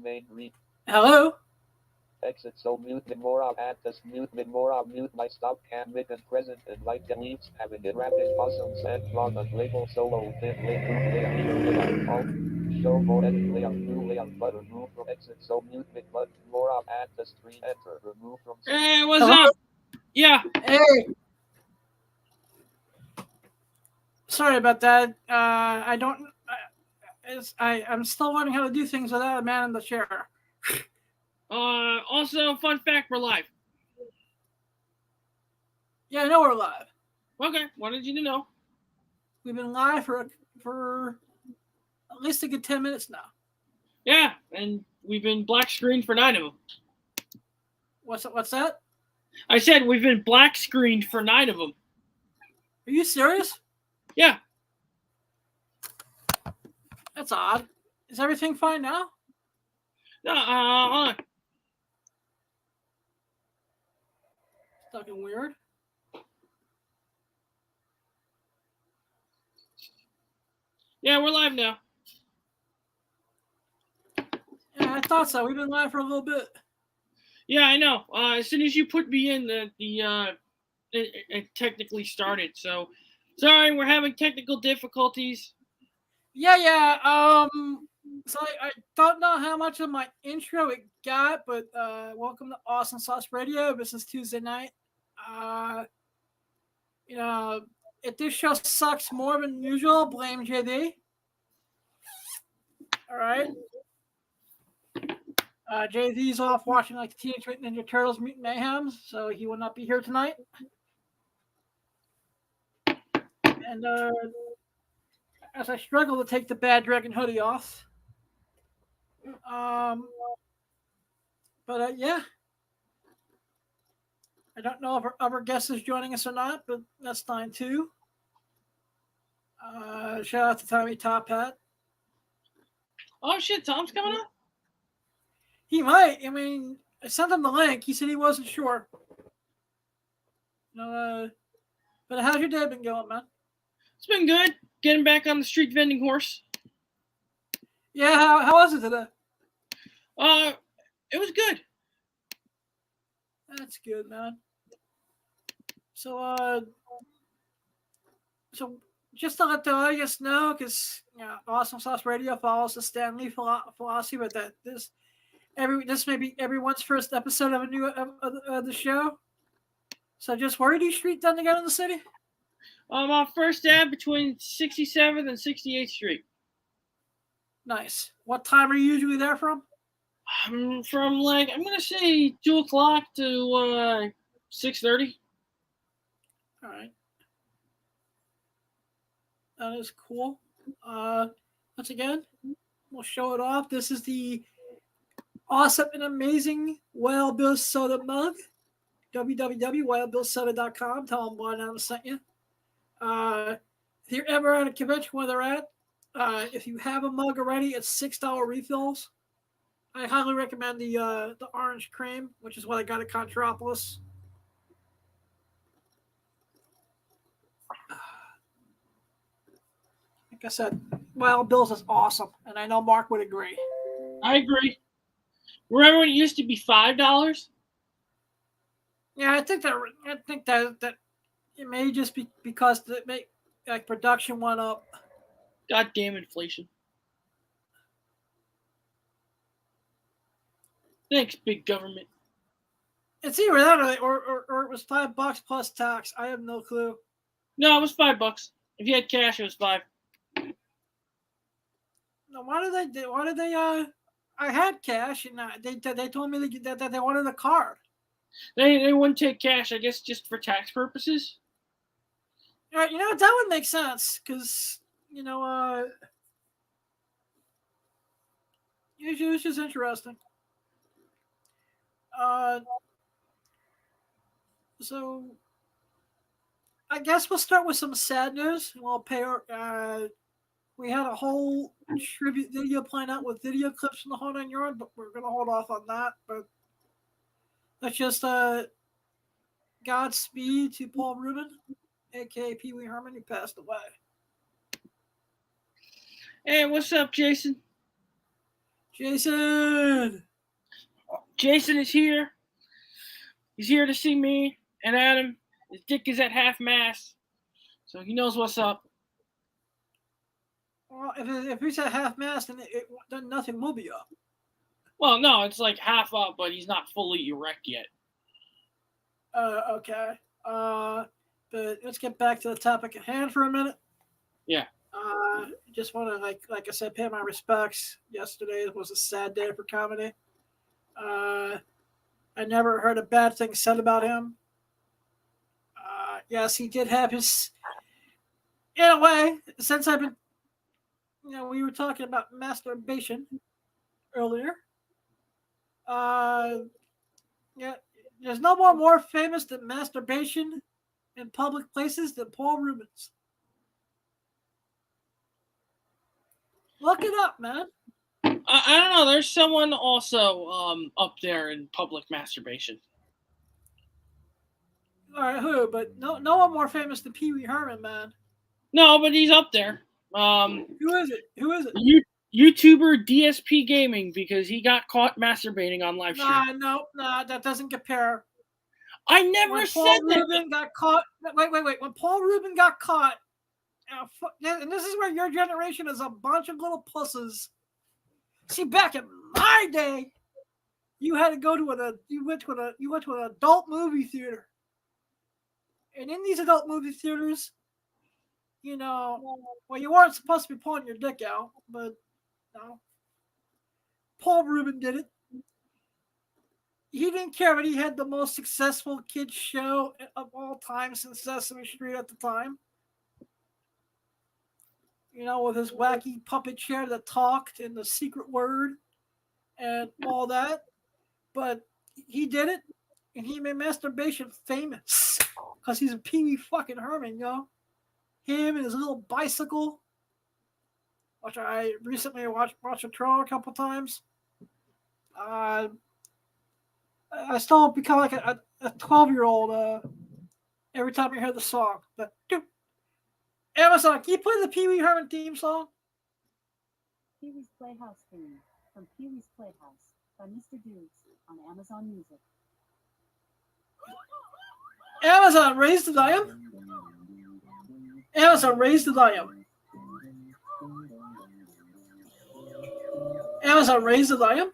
Main read. Hello? Exit so mute Memora add this mute Memora mute my stop can make and present and like deletes having it rapid awesomes and log on label solo thin lay group layout show layout all show more edit layout new layout button remove from exit so mute mid button Memora add the screen enter remove from Hey, what's Hello? up? Yeah. Hey. Sorry about that. I'm still learning how to do things without a man in the chair. Also, fun fact, we're live. Yeah, I know we're live. Okay, wanted you to know. We've been live for at least a good 10 minutes now. Yeah, and we've been black screened for 9 of them. What's that? I said we've been black screened for 9 of them. Are you serious? Yeah. That's odd. Is everything fine now? No, hold on. It's fucking weird. Yeah, we're live now. Yeah, I thought so. We've been live for a little bit. Yeah, I know. As soon as you put me in, it technically started. So, sorry, we're having technical difficulties. Yeah. So I don't know how much of my intro it got, but welcome to Awesome Sauce Radio. This is Tuesday night. If this show sucks more than usual, blame JD. All right. JD's off watching like the Teenage Mutant Ninja Turtles Mutant Mayhem, so he will not be here tonight. And as I struggle to take the Bad Dragon hoodie off, yeah, I don't know if our other guest is joining us or not, but that's fine too. Shout out to Tommy Top Hat. Oh shit, Tom's coming up? He might. I mean, I sent him the link. He said he wasn't sure. But how's your day been going, man? It's been good. Getting back on the street vending horse. Yeah, how was it today? It was good. That's good, man. So just to let the audience know, because Awesome Sauce Radio follows the Stanley philosophy, but that this may be everyone's first episode of a new of the show. So just where are these streets done to go in the city? Our first ad between 67th and 68th Street. Nice. What time are you usually there from? From like I'm gonna say 2 o'clock to 6:30. All right. That is cool. Once again, we'll show it off. This is the awesome and amazing Wild Bill Soda mug. www.wildbillsoda.com. Tell them why I sent you. If you're ever at a convention where they're at, if you have a mug already, it's $6 refills. I highly recommend the orange cream, which is what I got at Contropolis. Like I said, Wild Bill's is awesome, and I know Mark would agree. I agree. Remember when it used to be $5? Yeah, I think that it may just be because production went up. Goddamn inflation. Thanks, big government. It's either that or it was $5 plus tax. I have no clue. No, it was $5. If you had cash, it was $5. No, why did they? I had cash, and they told me that they wanted a card. They wouldn't take cash, I guess, just for tax purposes. That would make sense because it's just interesting. So I guess we'll start with some sad news. We'll pay we had a whole tribute video planned out with video clips from the whole 9 yard, but we're gonna hold off on that. But let's just Godspeed to Paul Rubin, aka Pee Wee Herman, who passed away. Hey, what's up, Jason? Jason. Jason is here. He's here to see me and Adam. His dick is at half mast, so he knows what's up. Well, if he's at half mast, then nothing will be up. Well, no, it's like half up, but he's not fully erect yet. Okay. But let's get back to the topic at hand for a minute. Yeah. Just want to, like I said, pay my respects. Yesterday was a sad day for comedy. I never heard a bad thing said about him. Yes, he did have his, in a way, since I've been, we were talking about masturbation earlier. Yeah, there's no one more famous than masturbation in public places than Paul Rubens. Look it up, man. I don't know. There's someone also up there in public masturbation. All right, who? But no one more famous than Pee Wee Herman, man. No, but he's up there. Who is it? Who is it? YouTuber DSP Gaming, because he got caught masturbating on live stream. Nah, that doesn't compare. I never said Paul that. Rubin got caught. Wait. When Paul Rubin got caught, and this is where your generation is a bunch of little pusses. See, back in my day, you had to go to you went to an adult movie theater, and in these adult movie theaters, you weren't supposed to be pulling your dick out, but no. Paul Rubin did it. He didn't care, but he had the most successful kids show of all time since Sesame Street at the time. With his wacky puppet chair that talked and the secret word and all that. But he did it, and he made masturbation famous because he's a Pee Wee fucking Herman, Him and his little bicycle, which I recently watched a trailer a couple times. I still become like a 12-year-old every time I hear the song. But, dude, Amazon, can you play the Pee Wee Herman theme song? Pee Wee's Playhouse theme from Pee Wee's Playhouse by Mr. Dudes on Amazon Music. Amazon, raise the volume. Amazon, raise the volume. Amazon, raise the volume.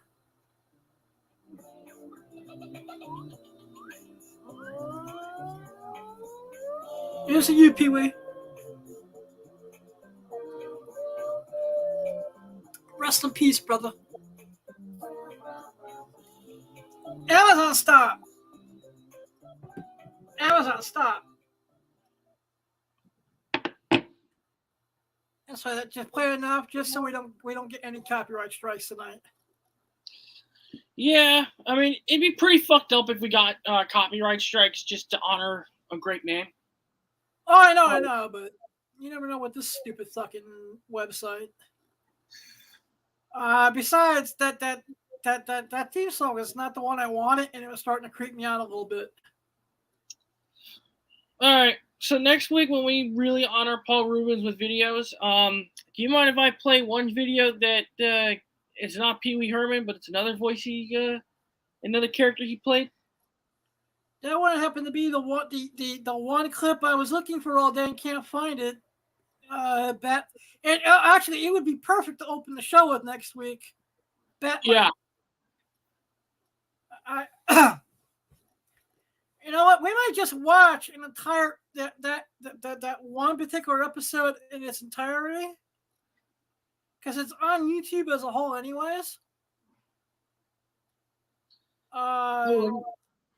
Here's to you, Pee Wee. Rest in peace, brother. Amazon, stop. Amazon, stop. That's why just play it enough, just so we don't get any copyright strikes tonight. Yeah, I mean, it'd be pretty fucked up if we got copyright strikes just to honor a great man. Oh, I know, but you never know with this stupid fucking website. Besides that theme song is not the one I wanted, and it was starting to creep me out a little bit. All right, so next week when we really honor Paul Rubens with videos, do you mind if I play one video that it's not Pee Wee Herman, but it's another voice another character he played? That one happened to be the one clip I was looking for all day and can't find it. Actually, it would be perfect to open the show with next week. Yeah. You know what? We might just watch an entire that one particular episode in its entirety, because it's on YouTube as a whole, anyways.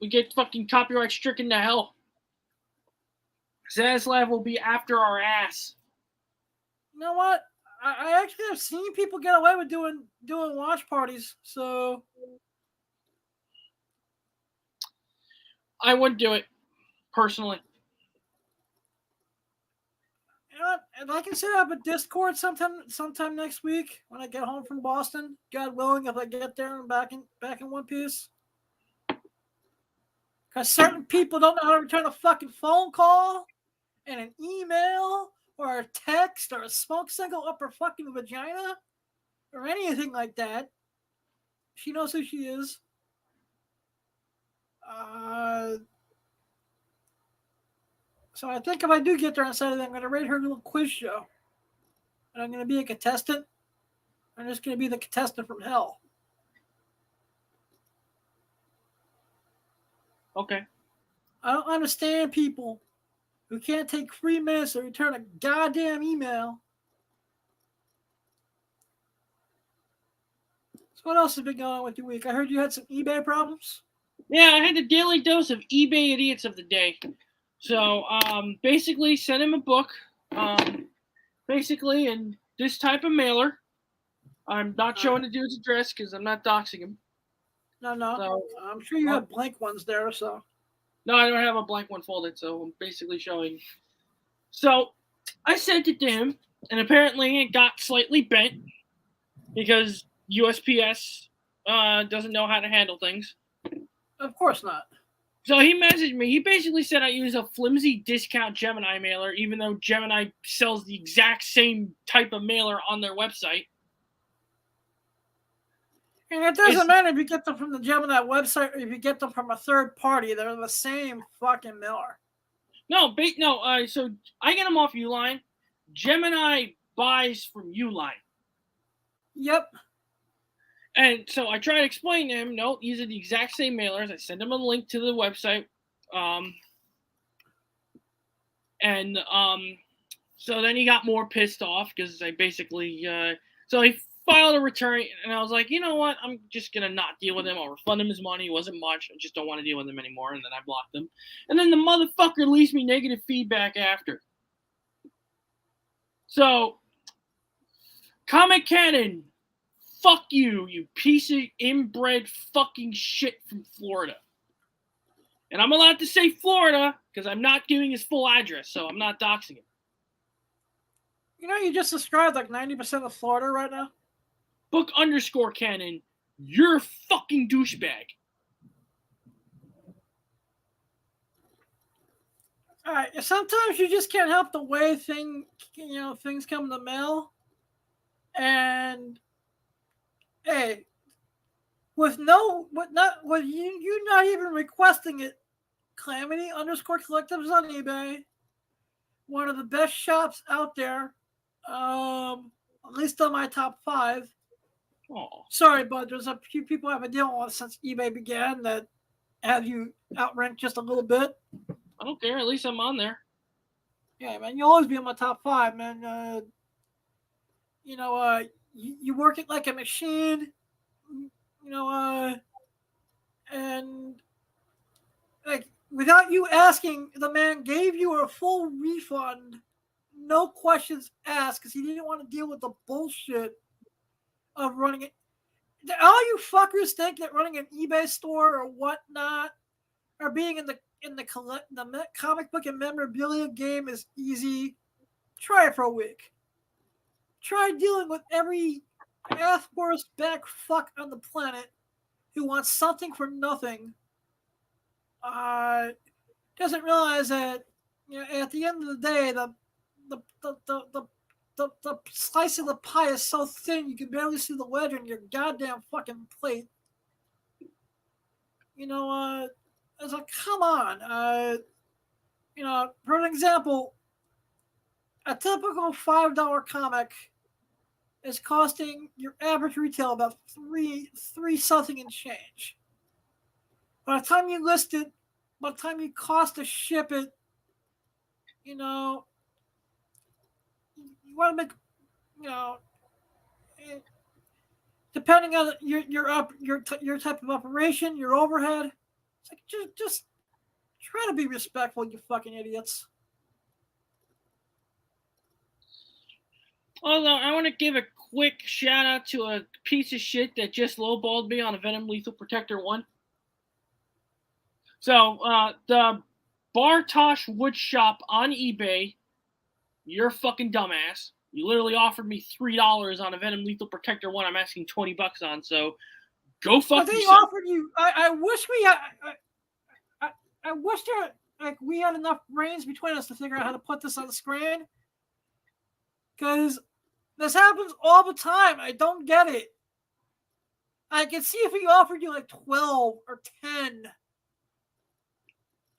We get fucking copyright stricken to hell. Zaslav will be after our ass. You know what? I actually have seen people get away with doing watch parties, so I wouldn't do it personally. You know what? And I can set up a Discord sometime next week when I get home from Boston. God willing, if I get there and back in one piece. Because certain people don't know how to return a fucking phone call and an email or a text or a smoke signal up her fucking vagina or anything like that. She knows who she is. So I think if I do get there on Saturday, I'm going to rate her little quiz show. And I'm going to be a contestant. I'm just going to be the contestant from hell. Okay. I don't understand people who can't take 3 minutes to return a goddamn email. So what else has been going on with your week? I heard you had some eBay problems. Yeah, I had the daily dose of eBay idiots of the day. So, basically, sent him a book. Basically, in this type of mailer. I'm not showing the dude's address because I'm not doxing him. No. So, I'm sure you have blank ones there, so. No, I don't have a blank one folded, so I'm basically showing. So, I sent it to him, and apparently it got slightly bent because USPS doesn't know how to handle things. Of course not. So he messaged me. He basically said I use a flimsy discount Gemini mailer, even though Gemini sells the exact same type of mailer on their website. And it doesn't matter if you get them from the Gemini website or if you get them from a third party. They're the same fucking mailer. No. So I get them off Uline. Gemini buys from Uline. Yep. And so I try to explain to him, no, these are the exact same mailers. I send him a link to the website. So then he got more pissed off because I basically, so he filed a return, and I was like, you know what? I'm just going to not deal with him. I'll refund him his money. It wasn't much. I just don't want to deal with him anymore. And then I blocked him. And then the motherfucker leaves me negative feedback after. So, Comic Cannon, fuck you, you piece of inbred fucking shit from Florida. And I'm allowed to say Florida because I'm not giving his full address, so I'm not doxing him. You know, you just described like 90% of Florida right now. Book _ Cannon, you're a fucking douchebag. All right, sometimes you just can't help the way things come in the mail. And hey, with you not even requesting it, Calamity _ Collectives on eBay, one of the best shops out there, at least on my top 5. Oh, sorry, but there's a few people I've been dealing with since eBay began that have you outranked just a little bit. I don't care. At least I'm on there. Yeah, man, you'll always be in my top 5, man. You work it like a machine, and like without you asking, the man gave you a full refund, no questions asked, because he didn't want to deal with the bullshit of running it. All you fuckers think that running an eBay store or whatnot, or being in the comic book and memorabilia game is easy. Try it for a week. Try dealing with every ass-worst back fuck on the planet who wants something for nothing. Doesn't realize that at the end of the day, the slice of the pie is so thin you can barely see the wedge on your goddamn fucking plate. It's like, come on. For an example, a typical $5 comic is costing your average retail about three something and change. By the time you list it, by the time you cost to ship it, you want to make, depending on your type of operation, your overhead. It's like just try to be respectful, you fucking idiots. Although I want to give a quick shout out to a piece of shit that just lowballed me on a Venom Lethal Protector 1. So the Bartosh Wood Shop on eBay, you're a fucking dumbass. You literally offered me $3 on a Venom Lethal Protector 1. I'm asking $20 on. So go fuck yourself. They offered you. I wish we had. I wish we had enough brains between us to figure out how to put this on the screen. Because this happens all the time. I don't get it. I could see if he offered you like 12 or 10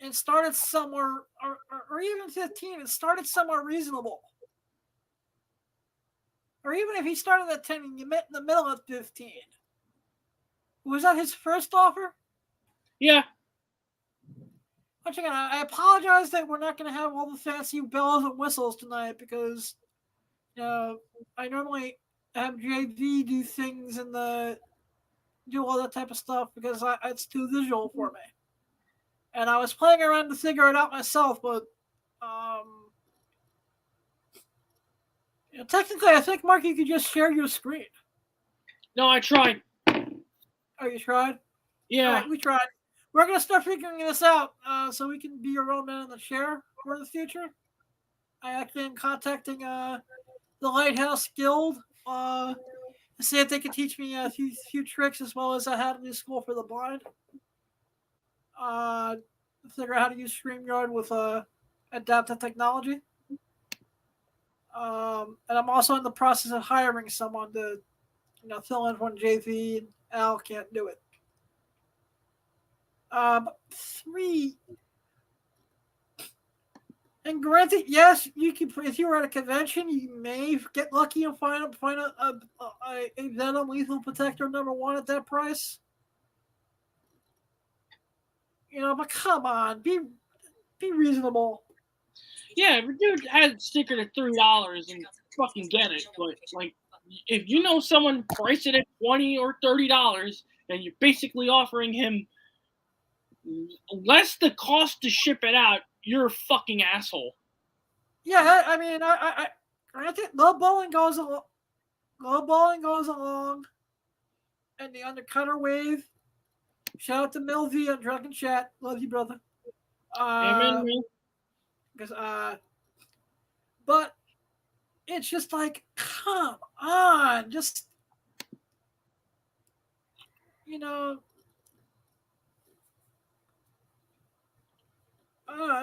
and started somewhere, or even 15 and started somewhere reasonable. Or even if he started at 10 and you met in the middle at 15. Was that his first offer? Yeah. Once again, I apologize that we're not going to have all the fancy bells and whistles tonight because I normally have JV do things and do all that type of stuff because it's too visual for me. And I was playing around to figure it out myself, but technically, I think, Mark, you could just share your screen. No, I tried. Oh, you tried? Yeah. All right, we tried. We're going to start figuring this out so we can be your own man in the chair for the future. I actually am contacting the Lighthouse Guild to see if they can teach me a few tricks as well as how to do School for the Blind. Figure out how to use StreamYard with adaptive technology. And I'm also in the process of hiring someone to fill in when JV and Al can't do it. 3. And granted, yes, you can. If you were at a convention, you may get lucky and find a Venom Lethal Protector #1 at that price. But come on, be reasonable. Yeah, if a dude has a sticker at $3 and fucking get it, but like, if you know someone priced it at $20 or $30 and you're basically offering him less the cost to ship it out, you're a fucking asshole. Yeah, I mean, I granted, lowballing goes along, and the undercutter wave. Shout out to Mel V on Drunken Chat. Love you, brother. Amen, man. Because but it's just like, come on, just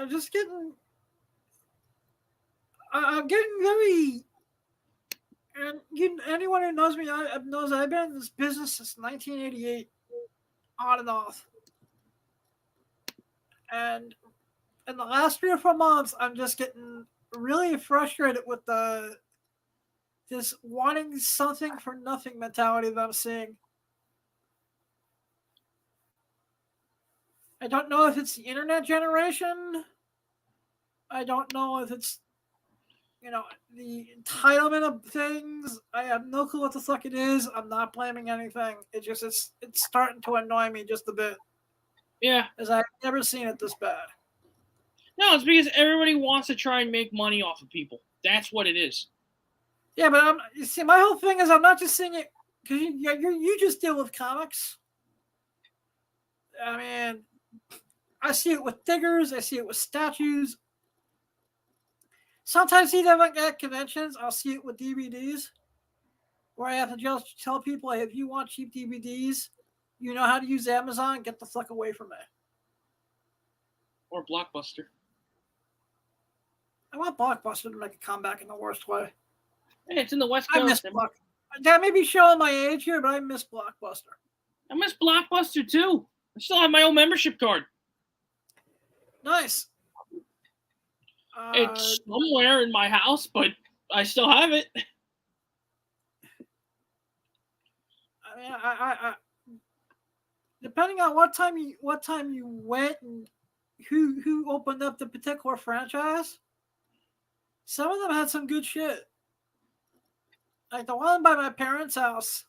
just getting. I'm getting very. And anyone who knows me knows I've been in this business since 1988, on and off. And in the last 3 or 4 months, I'm just getting really frustrated with this wanting something for nothing mentality that I'm seeing. I don't know if it's the internet generation. I don't know if it's the entitlement of things. I have no clue what the fuck it is. I'm not blaming anything. It's starting to annoy me just a bit. Yeah. As I've never seen it this bad. No, it's because everybody wants to try and make money off of people. That's what it is. Yeah, but you see, my whole thing is I'm not just seeing it because you just deal with comics. I mean, I see it with figures. I see it with statues. Sometimes even at conventions, I'll see it with DVDs, where I have to just tell people, hey, if you want cheap DVDs, you know how to use Amazon, get the fuck away from me. Or Blockbuster. I want Blockbuster to make a comeback in the worst way. Hey, it's in the West Coast. I miss Blockbuster. That may be showing my age here, but I miss Blockbuster. I miss Blockbuster too. I still have my old membership card. Nice. It's somewhere in my house, but I still have it. I mean, I depending on what time you went and who opened up the particular franchise, some of them had some good shit. Like the one by my parents' house,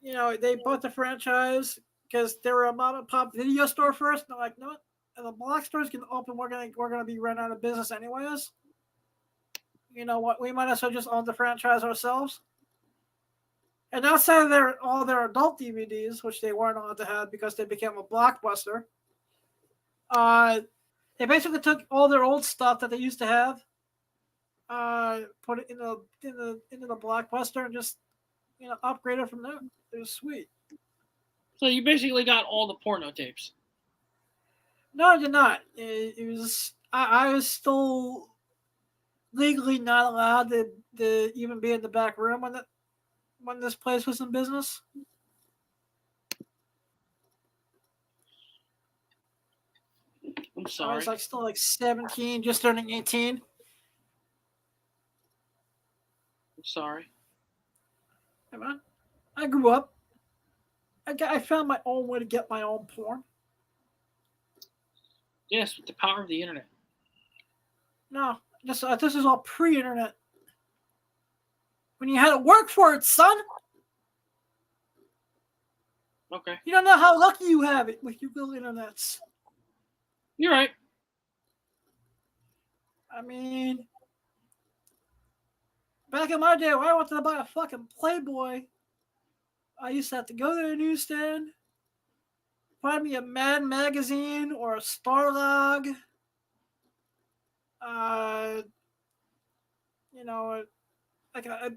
they bought the franchise because they were a mom and pop video store first. And they're like, no, the block stores can open. We're gonna be run out of business anyways. You know what? We might as well just own the franchise ourselves. And outside of all their adult DVDs, which they weren't allowed to have because they became a Blockbuster, they basically took all their old stuff that they used to have, put it into the Blockbuster, and just upgrade it from there. It was sweet. So you basically got all the porno tapes. No, I did not. It was I was still legally not allowed to even be in the back room when this place was in business. I'm I sorry. was like still like 17, just turning 18. I'm sorry. Hey, man, I grew up. I found my own way to get my own porn. Yes, with the power of the internet. No, this is all pre-internet. When you had to work for it, son. Okay. You don't know how lucky you have it with your little internets. You're right. I mean, back in my day, when I wanted to buy a fucking Playboy, I used to have to go to the newsstand, find me a Mad magazine or a Starlog, you know, like a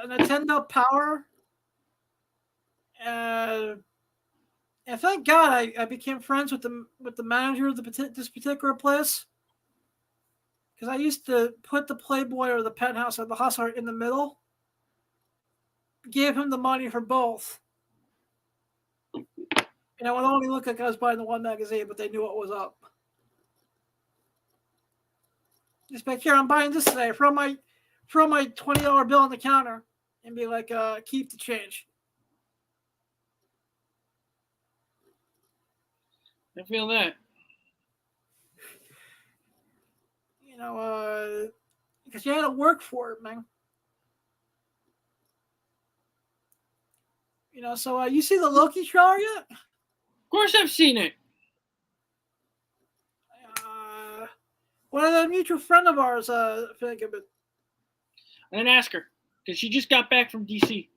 Nintendo Power. And thank God I became friends with the manager of this particular place, because I used to put the Playboy or the Penthouse or the Hustler in the middle, gave him the money for both. And it would only look like I was buying the one magazine, but they knew what was up. Just like, here, I'm buying this today. Throw my $20 bill on the counter and be like, keep the change. I feel that. You know, because you had to work for it, man. You know, so you see the Loki trailer yet? Of course I've seen it. One of the mutual friend of ours think of it. I didn't ask her because she just got back from DC.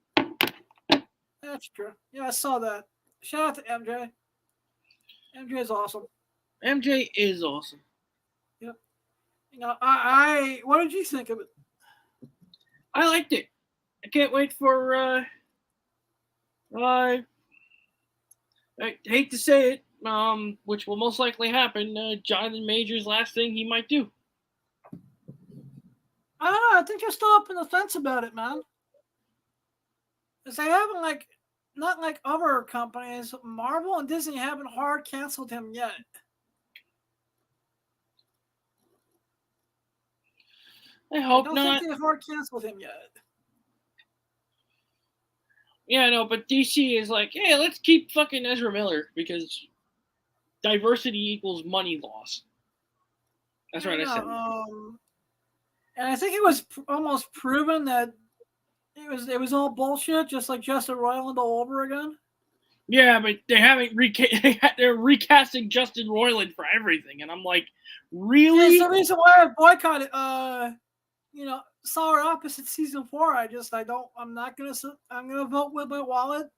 That's true. Yeah, I saw that. Shout out to MJ. MJ is awesome. MJ is awesome. Yep. You know, I what did you think of it? I liked it. I can't wait for I hate to say it, which will most likely happen, Jonathan Major's last thing he might do. I don't know. I think you're still up in the fence about it, man. Because they haven't, not like other companies, Marvel and Disney haven't hard canceled him yet. I hope I don't not. think they hard canceled him yet. Yeah, no, but DC is like, hey, let's keep fucking Ezra Miller because diversity equals money loss. That's right, I said. And I think it was almost proven that it was all bullshit, just like Justin Roiland all over again. Yeah, but they haven't they're recasting Justin Roiland for everything, and I'm like, really? It's the reason why I boycotted. Solar Opposite season 4. I'm gonna vote with my wallet.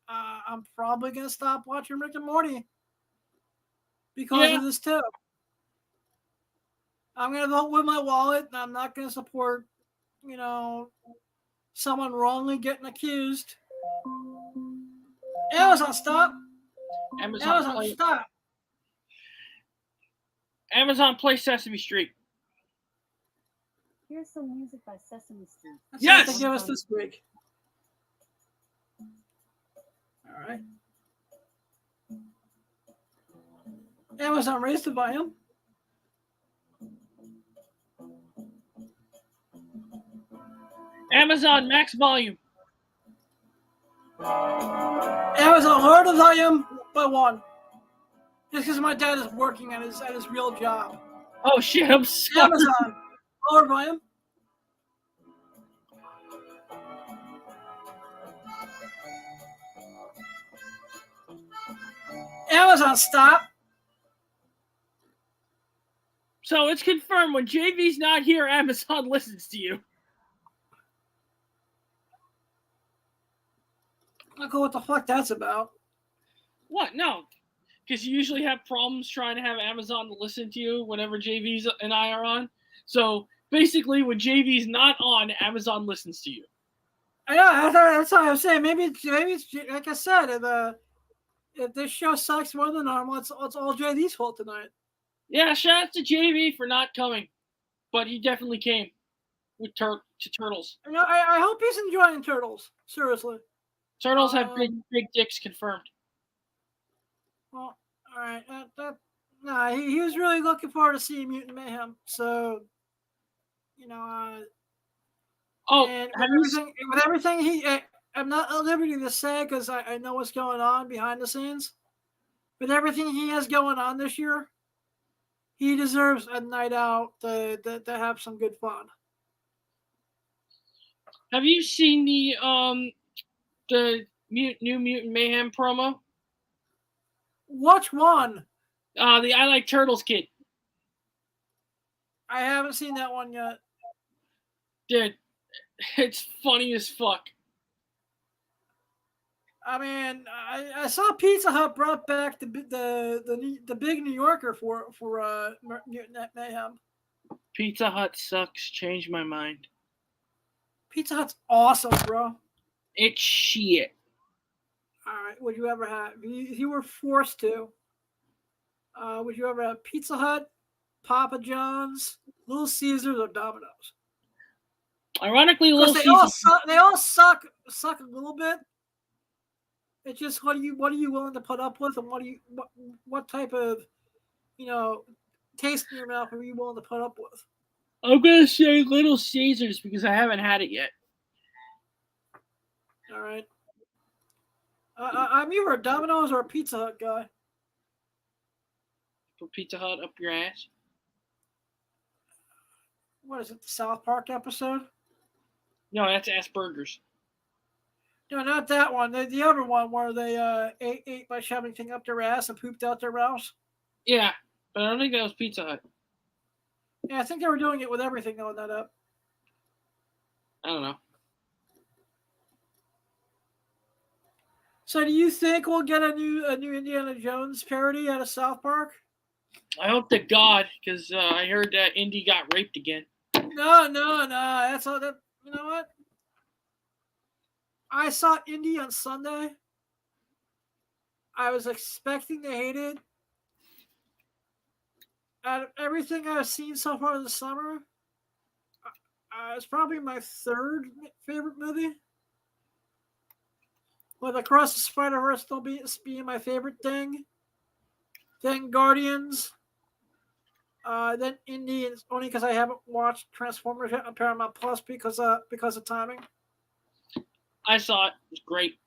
I'm probably gonna stop watching Rick and Morty because of this too. I'm gonna vote with my wallet, and I'm not gonna support, someone wrongly getting accused. Amazon, stop! Amazon, stop! Amazon, play Sesame Street. Here's some music by Sesame Street. That's what they give us this week. All right. Amazon, raise the volume. Amazon, max volume. Amazon, lower the volume by 1. Just because my dad is working at his real job. Oh shit! I'm sorry. Amazon, lower volume. Amazon, stop. So it's confirmed when JV's not here, Amazon listens to you. I don't know what the fuck that's about. What? No. Because you usually have problems trying to have Amazon to listen to you whenever JV's and I are on. So basically, when JV's not on, Amazon listens to you. I know. That's what I was saying. Maybe it's like I said. If this show sucks more than normal, it's all JV's fault tonight. Yeah, shout out to JV for not coming, but he definitely came with to Turtles. I hope he's enjoying Turtles. Seriously. Turtles have big dicks confirmed. Well, all right. Nah, he was really looking forward to seeing Mutant Mayhem. So, you know, Oh, and have you? with everything I'm not at liberty to say because I know what's going on behind the scenes. With everything he has going on this year, he deserves a night out to have some good fun. Have you seen the new Mutant Mayhem promo? Which one? The I Like Turtles kid. I haven't seen that one yet. Dude, it's funny as fuck. I mean, I saw Pizza Hut brought back the big New Yorker for Mutant Mayhem. Pizza Hut sucks. Changed my mind. Pizza Hut's awesome, bro. It's shit. All right, would you ever have if you were forced to? Would you ever have Pizza Hut, Papa John's, Little Caesars, or Domino's? Ironically, Because Little Caesars. they all suck a little bit. It's just what are you willing to put up with, and what type of taste in your mouth are you willing to put up with? I'm gonna say Little Caesars because I haven't had it yet. All right. I'm either a Domino's or a Pizza Hut guy. Put Pizza Hut up your ass. What is it? The South Park episode? No, that's Asperger's. No, not that one. The other one where they ate by shoving thing up their ass and pooped out their mouths. Yeah, but I don't think that was Pizza Hut. Yeah, I think they were doing it with everything on that up. I don't know. So, do you think we'll get a new Indiana Jones parody out of South Park? I hope to God, because I heard that Indy got raped again. No. That's all that. You know what? I saw Indy on Sunday. I was expecting to hate it. Out of everything I've seen so far this summer, it's probably my third favorite movie. With Across the Spider-Verse still being my favorite thing. Then Guardians. Then Indy, only because I haven't watched Transformers yet on Paramount Plus because of timing. I saw it. It was great.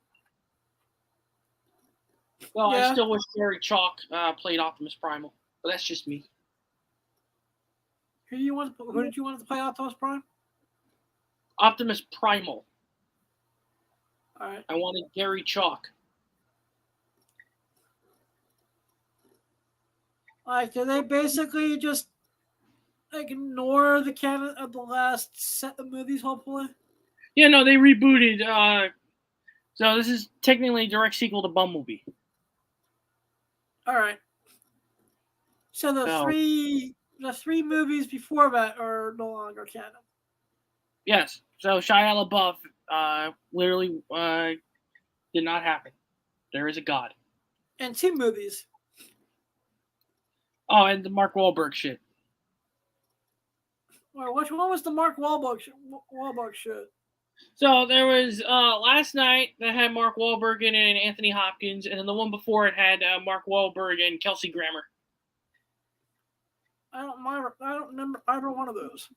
Well, Yeah. I still wish Gary Chalk played Optimus Primal, but that's just me. Who did you want to play Optimus Prime? Optimus Primal. All right. I wanted Gary Chalk. Like, do they basically just ignore the canon of the last set of movies, hopefully? Yeah, no, they rebooted. So this is technically a direct sequel to Bumblebee. All right. So the three movies before that are no longer canon. Yes. So Shia LaBeouf literally did not happen. There is a God. And 2 movies. Oh, and the Mark Wahlberg shit. Well, which one was the Mark Wahlberg shit? So there was last night that had Mark Wahlberg in it and Anthony Hopkins, and then the one before it had Mark Wahlberg and Kelsey Grammer. I don't remember either one of those.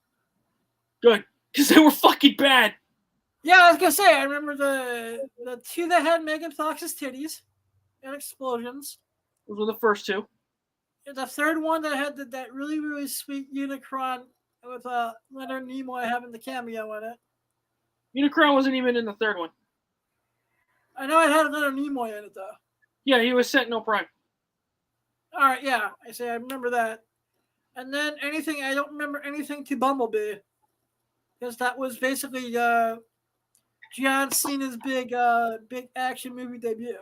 Good, because they were fucking bad. Yeah, I was gonna say I remember the 2 that had Megan Fox's titties and explosions. Those were the first 2. The third one that had that really, really sweet Unicron with Leonard Nimoy having the cameo in it. Unicron wasn't even in the third one. I know it had Leonard Nimoy in it though. Yeah, he was Sentinel Prime. All right, yeah, I remember that. And then I don't remember anything to Bumblebee, because that was basically John Cena's big action movie debut.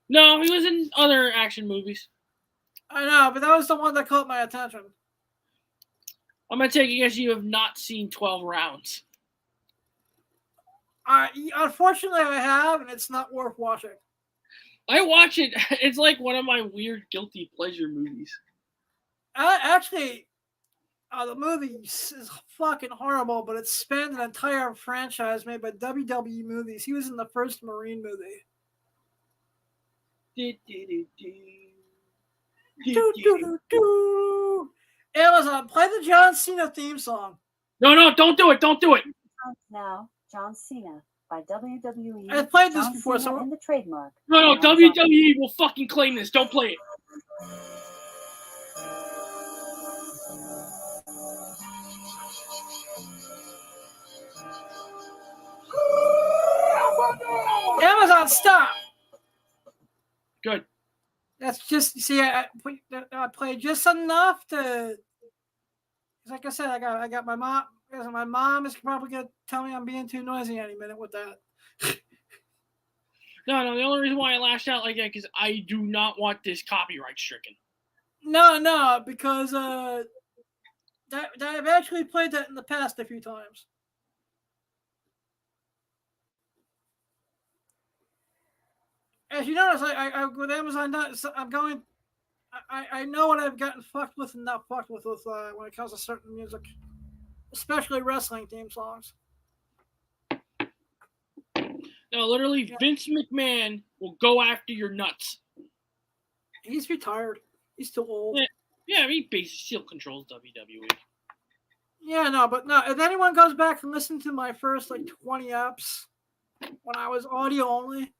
No, he was in other action movies. I know, but that was the one that caught my attention. I'm gonna take a guess you have not seen 12 Rounds. Unfortunately, I have, and it's not worth watching. I watch it. It's like one of my weird guilty pleasure movies. Actually, the movie is fucking horrible, but it spanned an entire franchise made by WWE Movies. He was in the first Marine movie. Do, do, do, do. Amazon, play the John Cena theme song. No, don't do it. Don't do it. Now, John Cena by WWE. I've played this John before, Cena so and the trademark. No, on Amazon. WWE will fucking claim this. Don't play it. Amazon, stop. Good. That's just, see, I played just enough to, like I said, I got my mom, because my mom is probably going to tell me I'm being too noisy any minute with that. No, the only reason why I lashed out like that because I do not want this copyright stricken. No, because I've actually played that in the past a few times. As you notice, I with Amazon, I'm going. I know what I've gotten fucked with and not fucked with when it comes to certain music, especially wrestling theme songs. No, literally, Vince McMahon will go after your nuts. He's retired. He's too old. Yeah, I mean, basically still controls WWE. Yeah, no, but no. If anyone goes back and listens to my first 20 apps when I was audio only,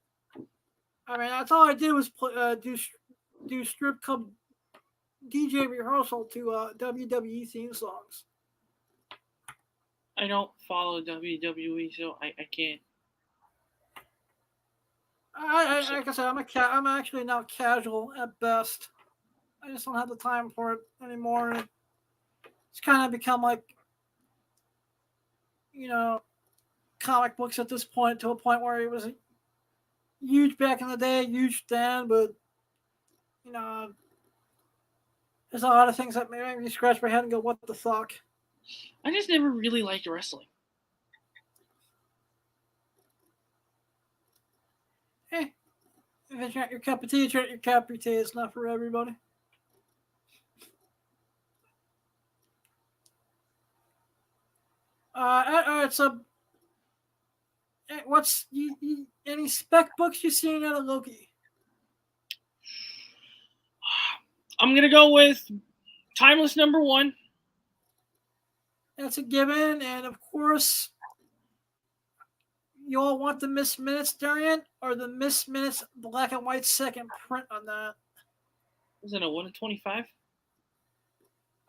I mean, that's all I did was do strip club DJ rehearsal to WWE theme songs. I don't follow WWE, so I can't. Like I said, I'm actually now casual at best. I just don't have the time for it anymore. It's kind of become comic books at this point, to a point where it was huge back in the day, huge then, but there's a lot of things that make me scratch my head and go, what the fuck? I just never really liked wrestling. Hey, if it's not your cup of tea, it's not your cup of tea. It's not for everybody. All right, so what's any spec books you seen out of Loki? I'm gonna go with Timeless #1. That's a given, and of course, you all want the Miss Minutes variant or the Miss Minutes black and white second print on that. Was it a 1/25?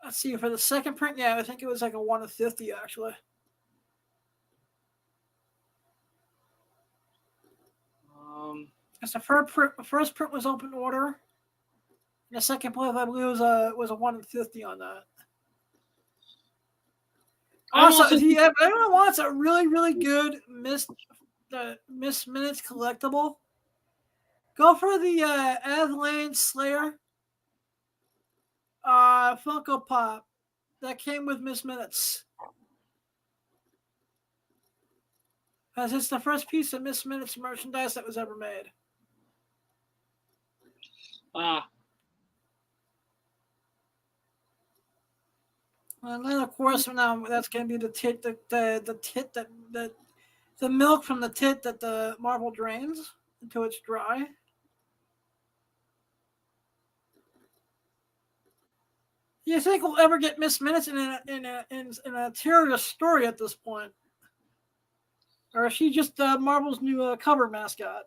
Let's see, for the second print, yeah, I think it was like a 1/50 actually. Because the first print was open order. And the second print, I believe, was a 1/50 on that. Also, if anyone wants a really, really good Miss Minutes collectible, go for the Adeline Slayer Funko Pop that came with Miss Minutes. Because it's the first piece of Miss Minutes merchandise that was ever made. And then, of course, now that's going to be the tit the milk from the tit that the marble drains until it's dry. Do you think we'll ever get Miss Minutes in an interior story at this point? Or is she just Marvel's new cover mascot?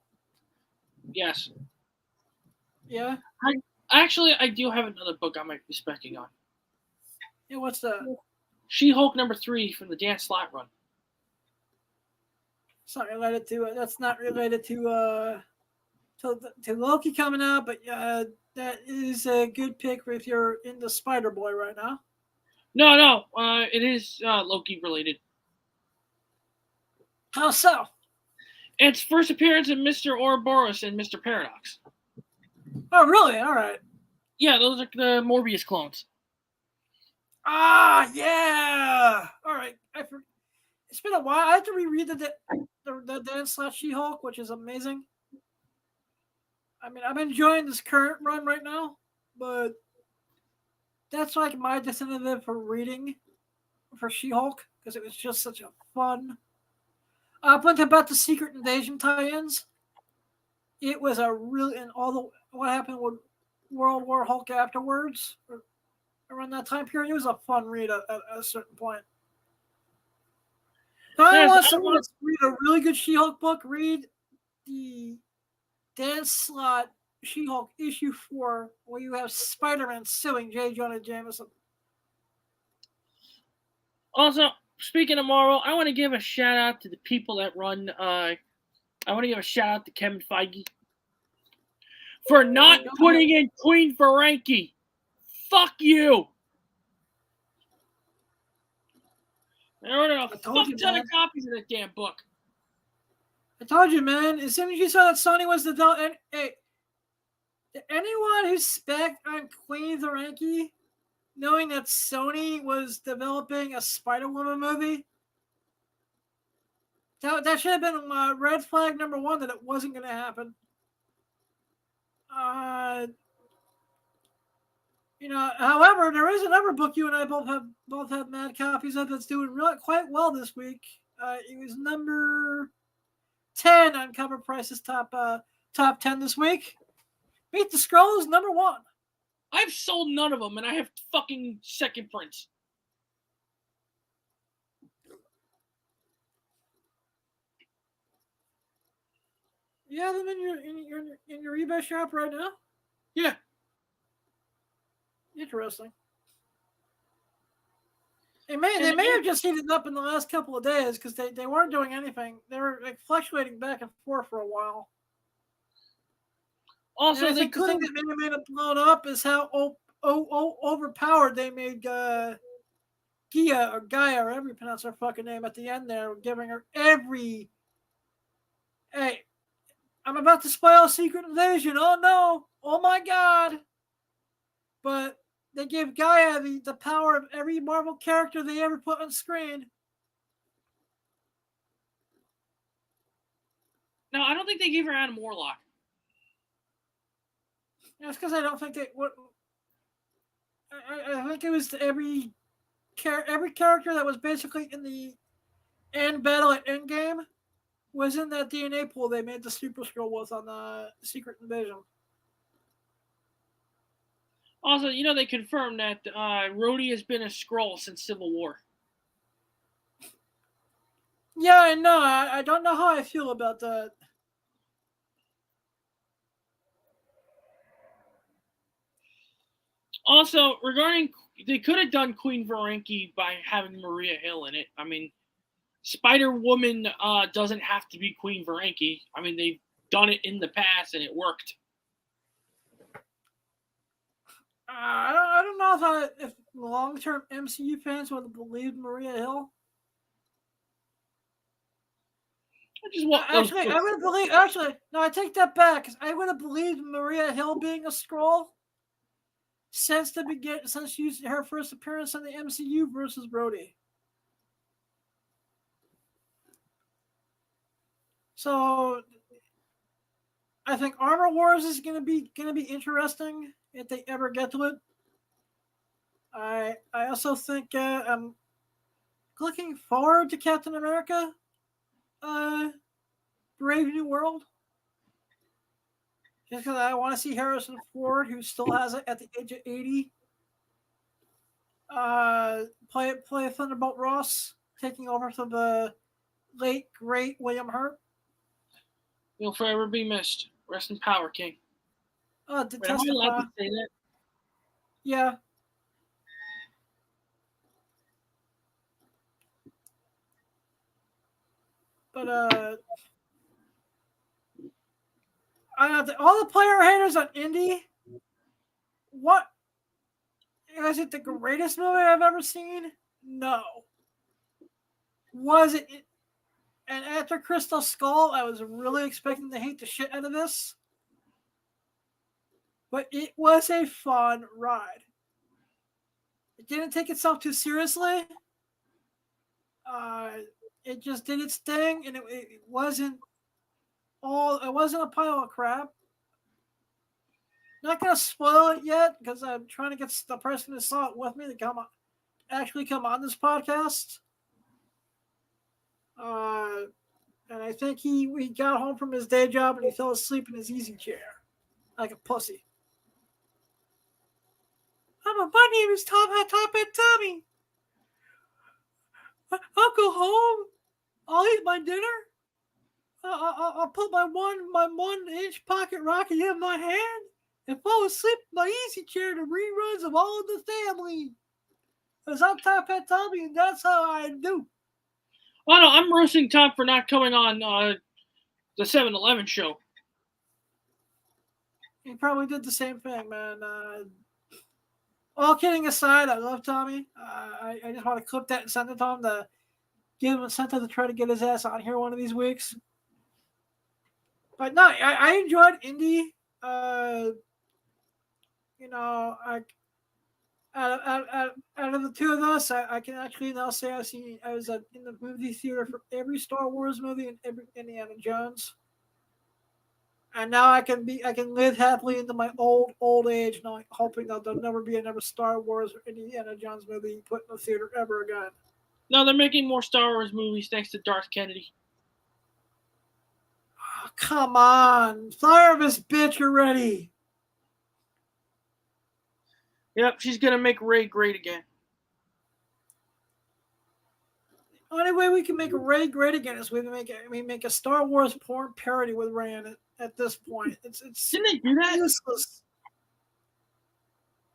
Yes. Yeah? I do have another book I might be specking on. Yeah, what's that? She-Hulk #3 from the Dan Slott run. It's not related to it. That's not related to Loki coming out, but that is a good pick if you're into Spider-Boy right now. No, it is Loki related. How so? It's first appearance of Mr. Ouroboros and Mr. Paradox. Oh, really? All right. Yeah, those are the Morbius clones. Ah, yeah. All right. It's been a while. I have to reread the Dan Slott She-Hulk, which is amazing. I mean, I'm enjoying this current run right now, but that's like my definitive for reading for She-Hulk, because it was just such a fun. Up until about the Secret Invasion tie-ins, it was a really, and all the what happened with World War Hulk afterwards, around that time period. It was a fun read at a certain point. If anyone wants to read a really good She-Hulk book, read the Dan Slott She-Hulk issue 4, where you have Spider-Man suing J. Jonah Jameson. Also, speaking of Marvel, I want to give a shout out to the people that run. I want to give a shout out to Kevin Feige for not putting in Queen Ferengi. Fuck you. I ordered a fuck ton of copies of that damn book. I told you, man. As soon as you saw that Sony was the hey, anyone who spec on Queen Ferengi, knowing that Sony was developing a Spider-Woman movie, that should have been red flag number 1 that it wasn't going to happen. However, there is another book you and I both have mad copies of that's doing quite well this week. It was number 10 on Cover Price's top 10 this week. Meet the Scrolls, number 1. I've sold none of them, and I have fucking second prints. You have them in your eBay shop right now? Yeah. Interesting. They may have just heated up in the last couple of days because they weren't doing anything. They were fluctuating back and forth for a while. Also, the thing that may have made it blown up is how overpowered they made Gaia, or however you pronounce her fucking name at the end there, giving her every. Hey, I'm about to spoil Secret Invasion. Oh no! Oh my god! But they gave Gaia the power of every Marvel character they ever put on screen. No, I don't think they gave her Adam Warlock. That's because I don't think they. I think it was every character that was basically in the end battle at Endgame was in that DNA pool they made the Super Skrull with on the Secret Invasion. Also, they confirmed that Rhodey has been a Skrull since Civil War. Yeah, I know. I don't know how I feel about that. Also, regarding, they could have done Queen Ferengi by having Maria Hill in it. I mean, Spider-Woman doesn't have to be Queen Ferengi. I mean, they've done it in the past and it worked. I don't know if long-term MCU fans would have believed Maria Hill. I would have believed. Actually, no, I take that back. I would have believed Maria Hill being a Skrull since she used her first appearance in the MCU versus Rhodey. So, I think Armor Wars is gonna be interesting if they ever get to it. I also think I'm looking forward to Captain America, Brave New World. Just because I want to see Harrison Ford, who still has it at the age of 80, play Thunderbolt Ross, taking over from the late great William Hurt. You'll forever be missed. Rest in power, King. Am I allowed to say that? Yeah. But all the player haters on Indy. What is it? The greatest movie I've ever seen? No. Was it? And after Crystal Skull, I was really expecting to hate the shit out of this. But it was a fun ride. It didn't take itself too seriously. It just did its thing, and it wasn't a pile of crap. Not gonna spoil it yet because I'm trying to get the person who saw it with me to come on this podcast. And I think he got home from his day job and he fell asleep in his easy chair like a pussy. My name is Top Hat Tommy. I'll go home. I'll eat my dinner. I'll put my 1-inch pocket rocket in my hand and fall asleep in my easy chair to reruns of All in the Family. Because I'm Top Hat Tommy, and that's how I do. Oh no, I'm roasting Tom for not coming on the 7-Eleven show. He probably did the same thing, man. All kidding aside, I love Tommy. I just want to clip that and send it to him to give him a incentive to try to get his ass on here one of these weeks. But no, I enjoyed Indy. Out of the two of us, I can actually now say I was in the movie theater for every Star Wars movie and every Indiana Jones. And now I can live happily into my old age, knowing, hoping that there'll never be another Star Wars or Indiana Jones movie put in the theater ever again. No, they're making more Star Wars movies thanks to Darth Kennedy. Oh, come on, fire this bitch already. Yep, she's gonna make Rey great again. The only way we can make Rey great again is we make a Star Wars porn parody with Rey in it. At this point, it's Didn't they do that? Useless.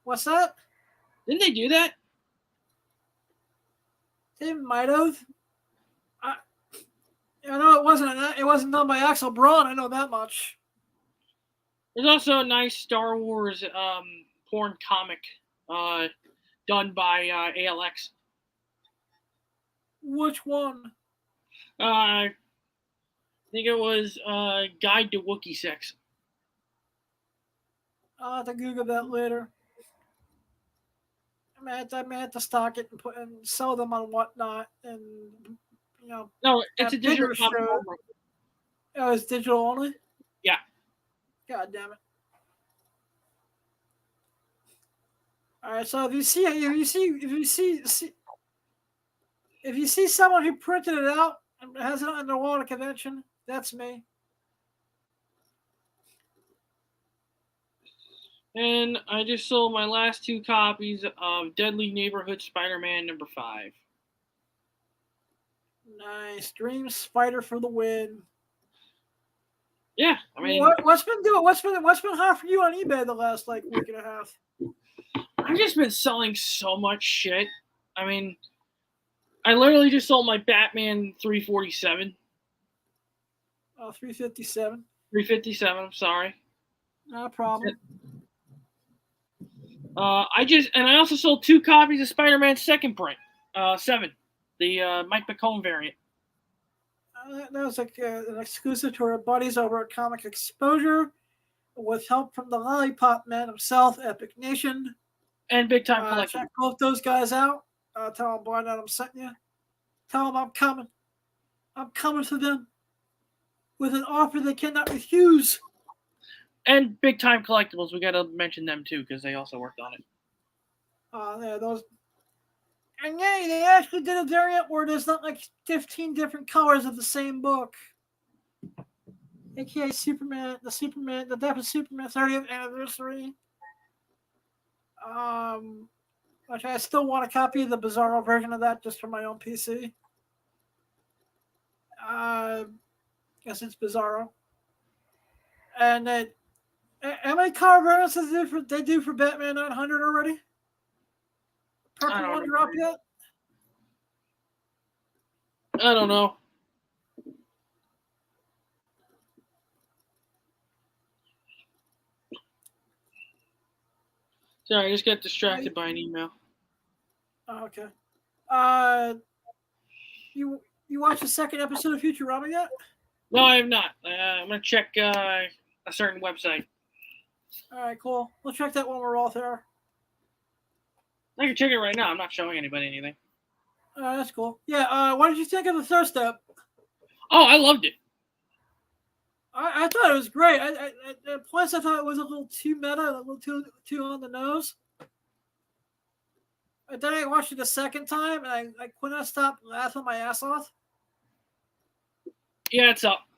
What's that? Didn't they do that? They might have. I know it wasn't done by Axel Braun. I know that much. There's also a nice Star Wars porn comic done by ALX. Which one? I think it was Guide to Wookiee Sex. I'll have to Google that later. I may have to stock it and sell them on Whatnot, and No, it's a digital bigger comic. show. Oh, it's digital only? Yeah. God damn it. All right, so if you see someone who printed it out and has it on their wall at a convention, that's me. And I just sold my last 2 copies of Deadly Neighborhood Spider-Man #5. Nice. Dream Spider for the win. Yeah, I mean, what's been hot for you on eBay the last week and a half? I've just been selling so much shit. I mean, I literally just sold my Batman 347. Oh, 357. 357, I'm sorry. No problem. I also sold 2 copies of Spider-Man second print, 7, the Mike McComb variant. That was an exclusive to our buddies over at Comic Exposure, with help from the Lollipop Man himself, Epic Nation. And Big Time Collectibles. Check both those guys out. Tell them Blind Adam sent you. Tell them I'm coming. I'm coming to them with an offer they cannot refuse. And Big Time Collectibles, we got to mention them too because they also worked on it. Yeah, those. And yay, they actually did a variant where there's not 15 different colors of the same book. AKA the Death of Superman 30th anniversary. Which I still want a copy of the Bizarro version of that just for my own PC. Guess it's Bizarro. And how many color variants they do for Batman 900 already? Purple one drop yet? I don't know. Sorry, I just got distracted by an email. Oh, okay. You watched the second episode of Futurama yet? No, I have not. I'm gonna check a certain website. All right, cool. We'll check that when we're all there. I can check it right now. I'm not showing anybody anything. That's cool. Yeah. What did you think of the third step? Oh, I loved it. I thought it was great. Plus, I thought it was a little too meta, a little too on the nose. And then I watched it the second time, and I could not stop laughing my ass off. Yeah, it's up.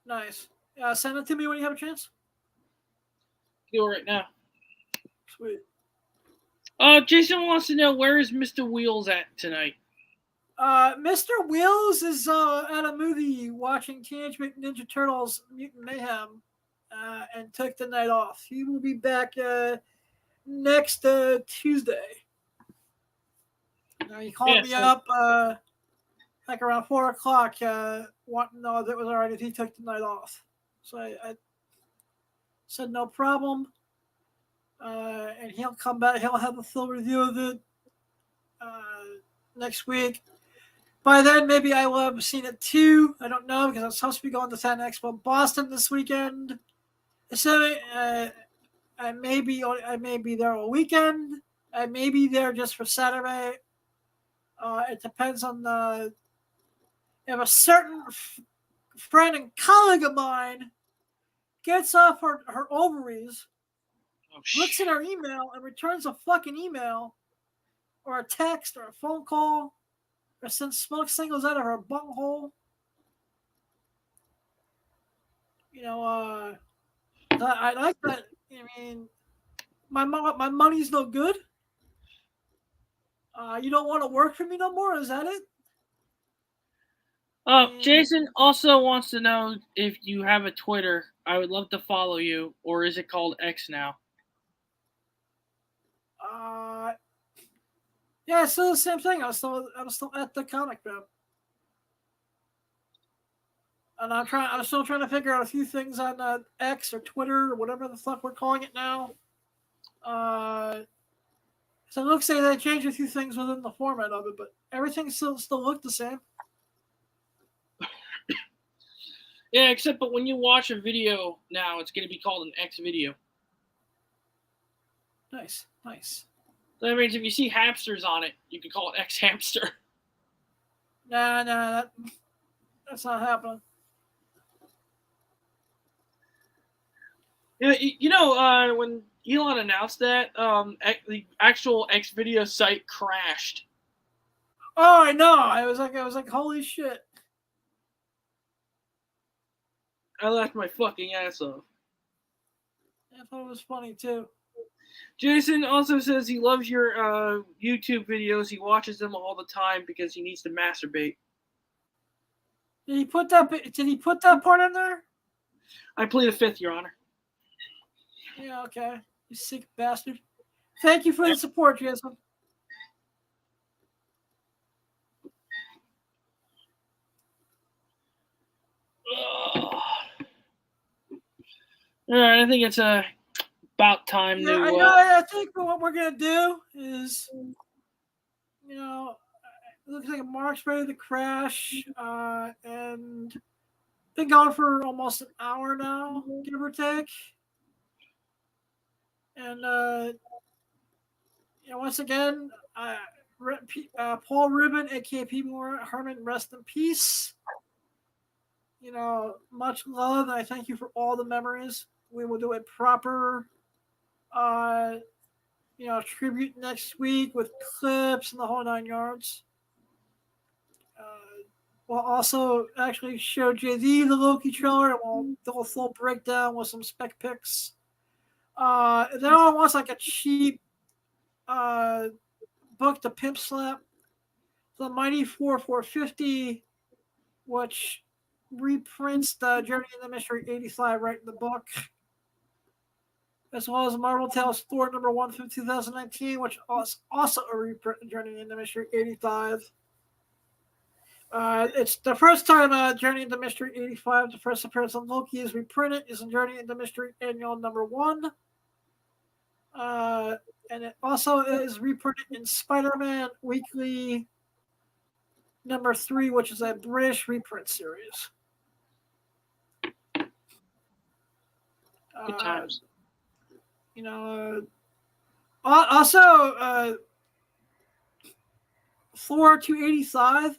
Nice. Send it to me when you have a chance. Do it right now. Sweet. Jason wants to know, where is Mr. Wheels at tonight? Mr. Wheels is at a movie watching Teenage Mutant Ninja Turtles Mutant Mayhem and took the night off. He will be back next Tuesday. He called me up like around 4 o'clock wanting to know that it was all right if he took the night off. So I said no problem. And he'll come back. He'll have a full review of it next week. By then, maybe I will have seen it too. I don't know because I'm supposed to be going to Fan Expo Boston this weekend. So I may be there all weekend. I may be there just for Saturday. It depends on if a certain friend and colleague of mine gets off her ovaries, looks at her email, and returns a fucking email or a text or a phone call or sends smoke signals out of her bunghole. I like that. I mean, my money's no good. You don't want to work for me no more? Is that it? Jason also wants to know if you have a Twitter. I would love to follow you, or is it called X now? Yeah, it's still the same thing. I'm still at the comic book. And I'm still trying to figure out a few things on X or Twitter or whatever the fuck we're calling it now. So it looks like they changed a few things within the format of it, but everything still looked the same. Yeah, except but when you watch a video now, it's going to be called an X video. Nice. So that means if you see hamsters on it, you can call it X hamster. Nah, that's not happening. Yeah, when Elon announced that, the actual X video site crashed. Oh, I know. I was like, holy shit. I laughed my fucking ass off. I thought it was funny too. Jason also says he loves your YouTube videos. He watches them all the time because he needs to masturbate. Did he put that part in there? I plead the fifth, Your Honor. Yeah, okay. You sick bastard. Thank you for the support, Jason. All right, I think it's about time to. I think what we're gonna do is, it looks like Mark's ready to crash, and been going for almost an hour now, give or take. And once again, Paul Rubin, aka P. Herman, rest in peace. Much love, and I thank you for all the memories. We will do a proper, tribute next week with clips and the whole 9 yards. We'll also actually show JD the Loki trailer, and we'll do a full breakdown with some spec pics. If anyone wants like a cheap book to pimp slap, the Mighty 450, which reprints the Journey in the Mystery 85 right in the book, as well as Marvel Tales Thor number 1 from 2019, which was also a reprint of Journey in the Mystery 85. It's the first time Journey into Mystery 85, the first appearance of Loki, is reprinted, is in Journey into Mystery Annual number 1. And it also is reprinted in Spider-Man Weekly number 3, which is a British reprint series. Good times. Also, Thor 285,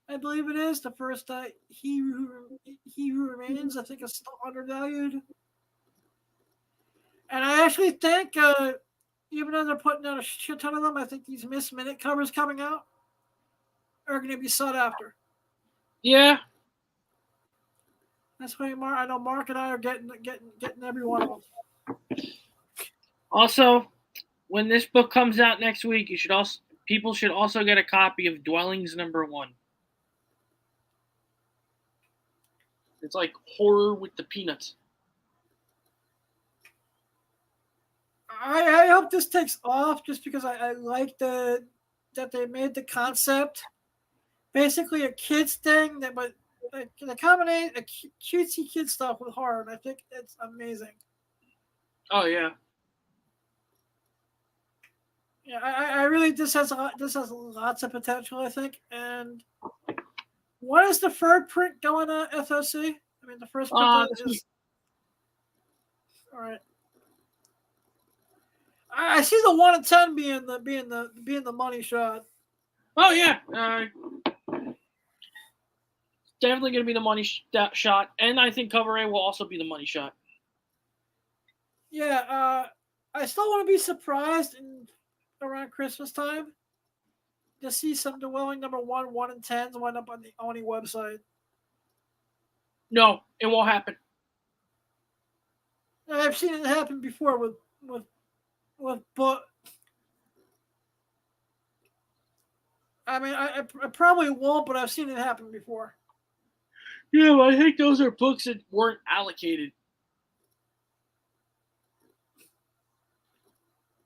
I believe it is, the first He Who Remains, I think is still undervalued. And I actually think, even though they're putting out a shit ton of them, I think these Miss Minute covers coming out are going to be sought after. Yeah. That's why I know Mark and I are getting every one of them. Also, when this book comes out next week, people should also get a copy of Dwellings #1. It's like horror with the peanuts. I hope this takes off just because I like that they made the concept basically a kids thing but the combination cutesy kid stuff with horror, and I think it's amazing. Oh yeah. Yeah, I really this has lots of potential, I think. And what is the third print going on FOC? I mean, the first print is all right. I see the 1 in 10 being the money shot. Oh yeah. Definitely going to be the money shot, and I think cover A will also be the money shot. Yeah, I still want to be surprised around Christmas time to see some Dwelling #1, 1 in 10s wind up on the Oni website. No, it won't happen. I've seen it happen before with but I mean, I probably won't, but I've seen it happen before. Yeah, but I think those are books that weren't allocated.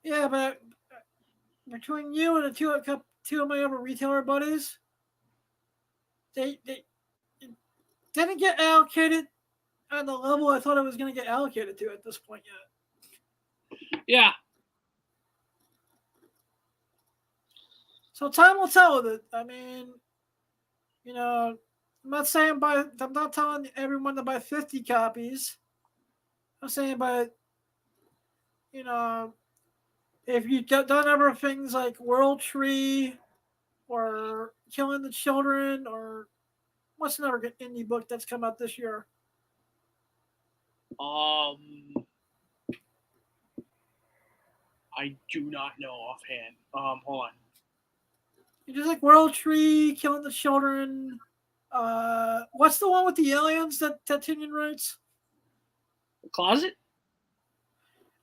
Yeah, but between you and two of my other retailer buddies, they didn't get allocated on the level I thought it was going to get allocated to at this point yet. Yeah. So time will tell with it. I mean, you know, I'm not telling everyone to buy 50 copies. I'm saying, but you know, if you've done other things like World Tree or Killing the Children or what's another good indie book that's come out this year? I do not know offhand. Hold on. You just like World Tree, Killing the Children. What's the one with the aliens that Tinian writes? Closet?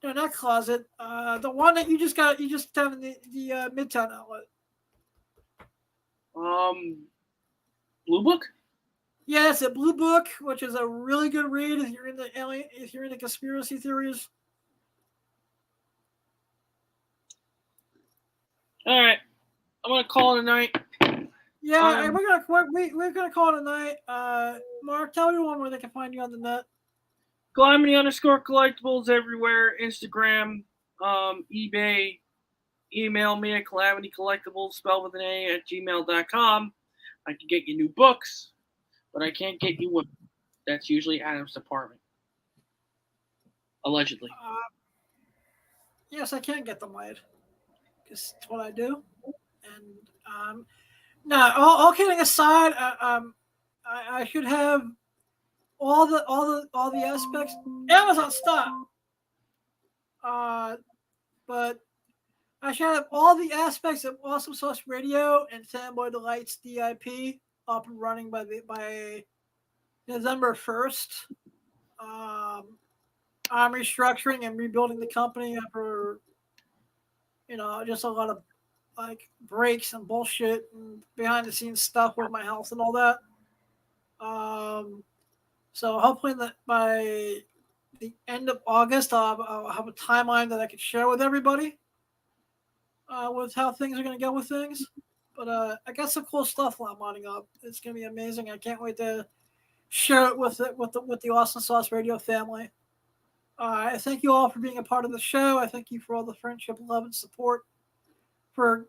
No, not Closet. The one that you just found in the Midtown outlet. Blue Book? Yeah, it's a Blue Book, which is a really good read if you're into conspiracy theories. All right, I'm gonna call it a night. Yeah, we're gonna call it a night. Mark, tell everyone where they can find you on the net. Calamity_collectibles everywhere. Instagram, eBay. Email me at calamitycollectibles spelled with an A at gmail.com. I can get you new books, but I can't get you women. That's usually Adam's department. Allegedly. Yes, I can get them made because it's what I do. And no, all kidding aside, I should have all the aspects. Amazon stop. But I should have all the aspects of Awesome Sauce Radio and Fanboy Delights DIP up and running by November 1st. I'm restructuring and rebuilding the company after just a lot of like breaks and bullshit and behind the scenes stuff with my health and all that. So hopefully by the end of August, I'll have a timeline that I can share with everybody with how things are going to go with things. But I got some cool stuff lining up. It's going to be amazing. I can't wait to share it with the Awesome Sauce Radio family. I thank you all for being a part of the show. I thank you for all the friendship, love, and support, for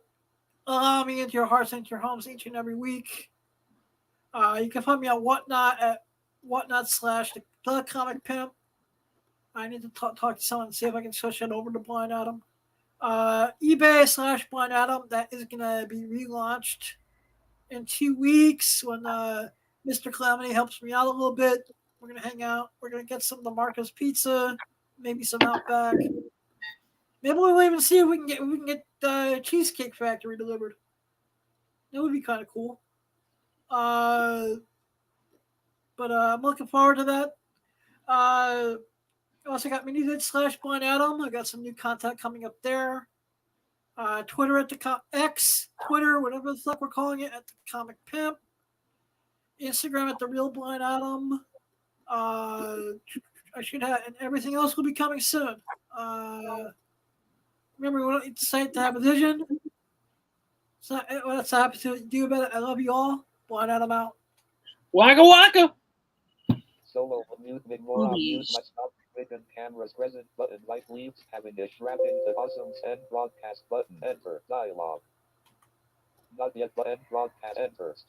allowing me into your hearts and into your homes each and every week. You can find me on Whatnot at whatnot/ Comic Pimp. I need to talk to someone and see if I can switch it over to Blind Adam. eBay / Blind Adam, that is going to be relaunched in 2 weeks when Mr. Calamity helps me out a little bit. We're going to hang out. We're going to get some of the Marco's Pizza, maybe some Outback. Maybe we'll even see if we can get the Cheesecake Factory delivered. That would be kind of cool. But I'm looking forward to that. I also got Minivid / Blind Adam. I got some new content coming up there. Twitter at the X, Twitter, whatever the fuck we're calling it, at the Comic Pimp. Instagram at the Real Blind Adam. I should have, and everything else will be coming soon. Remember, we don't need the site to have a vision. So that's happy to do about it. I love you all. Blind Adam out. Waka waka. Solo mute more mute Movies. my stop hidden cameras present button light leaves having dish wrapping the awesome end broadcast button enter dialogue. Not yet but end broadcast end first.